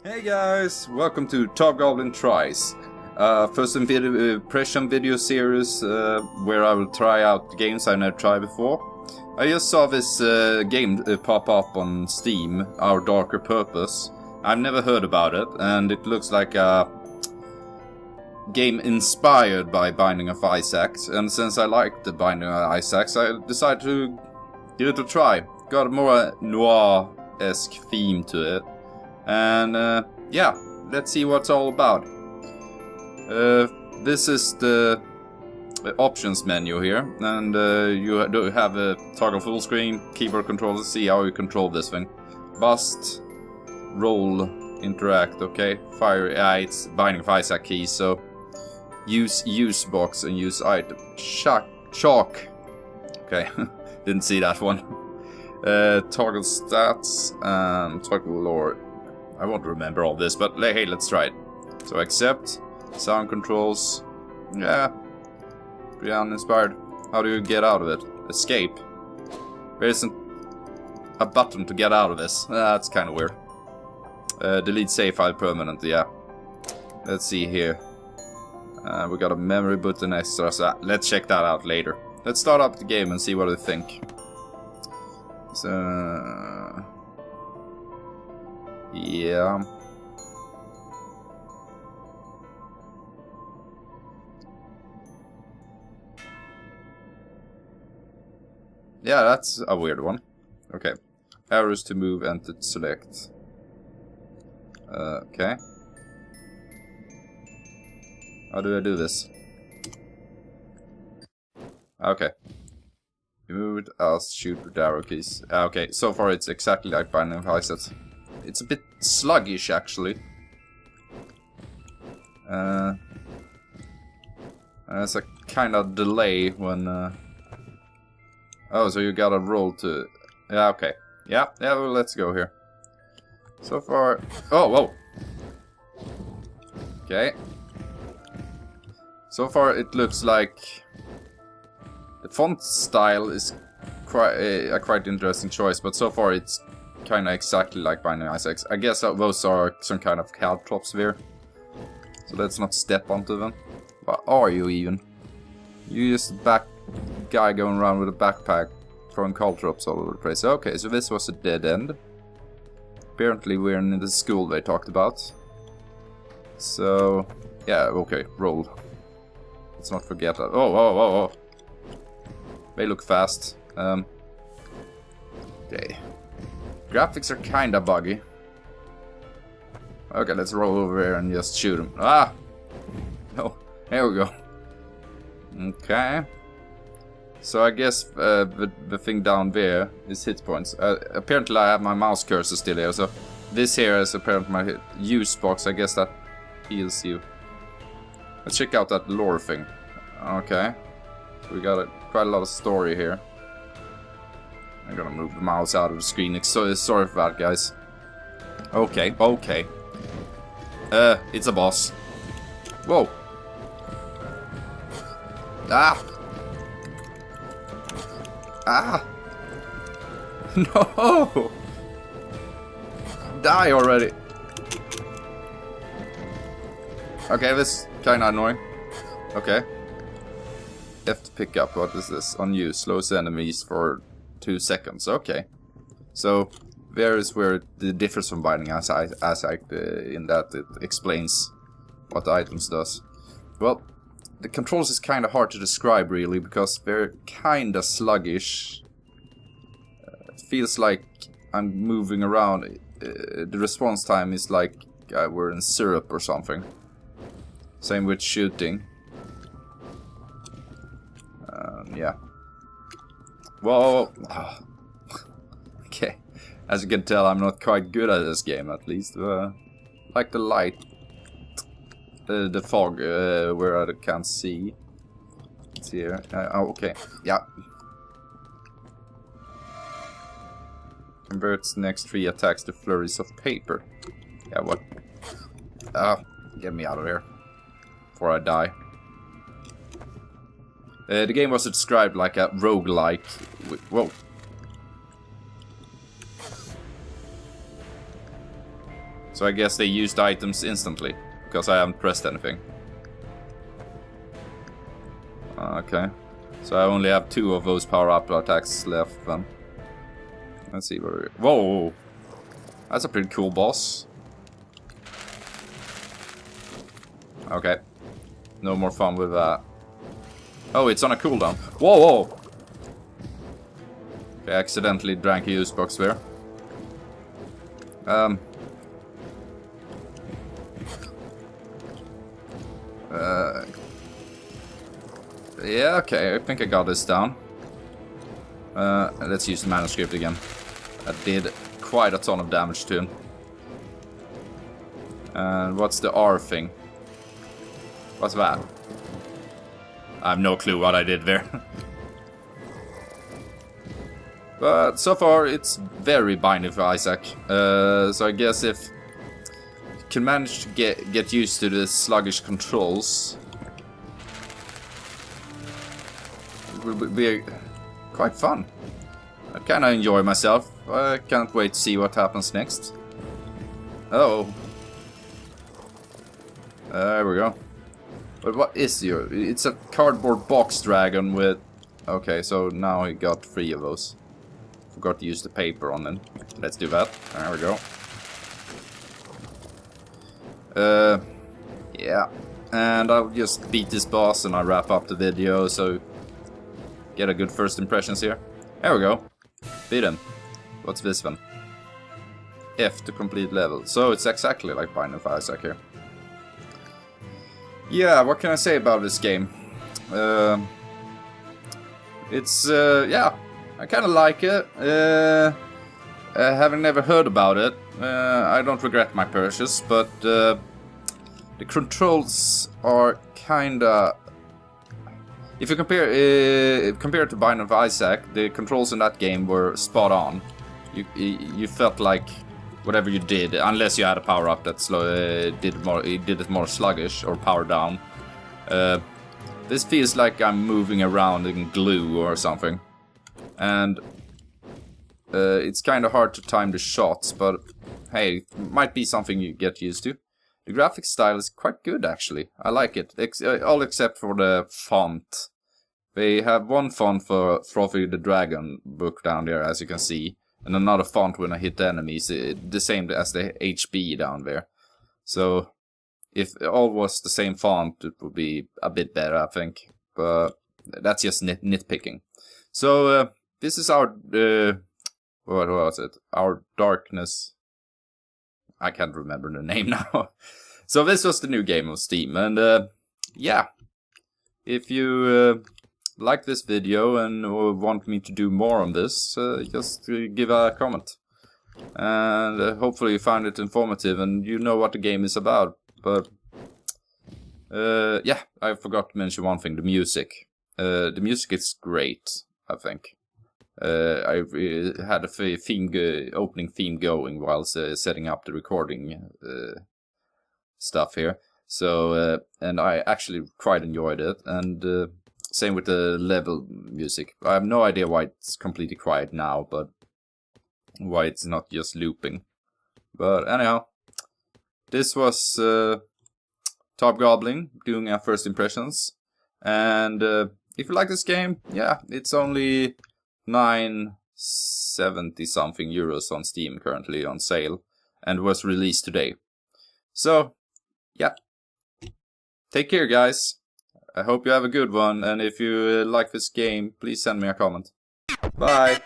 Hey guys, welcome to Tobgoblin Tries. First impression video series where I will try out games I've never tried before. I just saw this game pop up on Steam, Our Darker Purpose. I've never heard about it, and it looks like a game inspired by Binding of Isaac. And since I like the Binding of Isaac, I decided to give it a try. Got a more noir-esque theme to it. And yeah, let's see what it's all about. This is the options menu here, and you do have a toggle full screen, keyboard controller, see how you control this thing. Bust, roll, interact, okay. Fire, it's Binding of Isaac keys, so use box and use item. Chalk. Okay, didn't see that one. Toggle stats and toggle lore. I won't remember all this, but hey, let's try it. So accept, sound controls, yeah, pretty uninspired. How do you get out of it? Escape. There isn't a button to get out of this. That's kind of weird. Delete save file permanent, yeah. Let's see here. We got a memory button extra, so let's check that out later. Let's start up the game and see what I think. So... yeah. Yeah, that's a weird one. Okay. Arrows to move and to select. Okay. How do I do this? Okay. Move it as shoot with arrow keys. Okay, so far it's exactly like Binding of Isaac. It's a bit sluggish, actually. There's a kind of delay when... oh, so you gotta roll to... yeah, okay. Yeah, well, let's go here. So far... oh, whoa! Okay. So far it looks like... the font style is quite a quite interesting choice, but so far it's kind of exactly like Binding of Isaac. I guess those are some kind of caltrops there. So let's not step onto them. What are you even? You just a back guy going around with a backpack throwing caltrops all over the place. Okay, so this was a dead end. Apparently we're in the school they talked about. So, yeah, okay, roll. Let's not forget that. Oh. They look fast. Okay. Graphics are kinda buggy. Okay, let's roll over here and just shoot him. Ah! No, there we go. Okay. So I guess the thing down there is hit points. Apparently I have my mouse cursor still here, so this here is apparently my use box. I guess that heals you. Let's check out that lore thing. Okay. We got quite a lot of story here. I'm gonna move the mouse out of the screen. Sorry for that, guys. Okay. It's a boss. Whoa. Ah! No! Die already! Okay, this is kinda annoying. Okay. F to pick up. What is this? Unused. Slows enemies for 2 seconds. Okay. So, there is where the difference from Binding of Isaac in that it explains what the items does. Well, the controls is kind of hard to describe really because they're kind of sluggish. It feels like I'm moving around. The response time is like we're in syrup or something. Same with shooting. Yeah. Whoa. Oh. Okay. As you can tell, I'm not quite good at this game, at least. Like the light. The fog, where I can't see. It's here. Oh, okay. Yeah. Converts next 3 attacks to flurries of paper. Yeah, what? Get me out of here. Before I die. The game was described like a roguelike. Whoa. So I guess they used items instantly, because I haven't pressed anything. Okay. So I only have 2 of those power-up attacks left then. Let's see where we... Whoa! That's a pretty cool boss. Okay. No more fun with that. Oh, it's on a cooldown. Whoa, whoa! Okay, I accidentally drank a use box there. Yeah, okay, I think I got this down. Let's use the manuscript again. That did quite a ton of damage to him. And what's the R thing? What's that? I have no clue what I did there. But so far it's very binding for Isaac. So I guess if you can manage to get used to the sluggish controls, it will be quite fun. I kinda enjoy myself. I can't wait to see what happens next. Oh. There we go. But what is your... It's a cardboard box dragon with... Okay, so now he got 3 of those. Forgot to use the paper on them. Let's do that. There we go. Yeah. And I'll just beat this boss and I'll wrap up the video, so... Get a good first impressions here. There we go. Beat him. What's this one? F to complete level. So it's exactly like Binding of Isaac here. Yeah, what can I say about this game? Yeah, I kind of like it. Having never heard about it, I don't regret my purchase, but the controls are kinda... If you compare it to Binding of Isaac, the controls in that game were spot on. You felt like whatever you did, unless you had a power up that did it more sluggish or power down. This feels like I'm moving around in glue or something, and it's kind of hard to time the shots. But hey, it might be something you get used to. The graphic style is quite good, actually. I like it, all except for the font. They have one font for Frothy the Dragon book down there, as you can see, and another font when I hit the enemies, the same as the HB down there. So, if it all was the same font, it would be a bit better, I think. But that's just nitpicking. So, this is our... what was it? Our Darkness... I can't remember the name now. So this was the new game on Steam, and yeah, if you like this video and want me to do more on this, just give a comment. And hopefully you found it informative and you know what the game is about. But yeah, I forgot to mention one thing, the music. The music is great, I think. I had a opening theme going while setting up the recording stuff here. So, and I actually quite enjoyed it. And same with the level music. I have no idea why it's completely quiet now, but why it's not just looping. But anyhow, this was Tobgoblin doing our first impressions. And if you like this game, yeah, it's only... 970 something euros on Steam currently on sale, and was released today. So, yeah. Take care, guys. I hope you have a good one, and if you like this game, please send me a comment. Bye!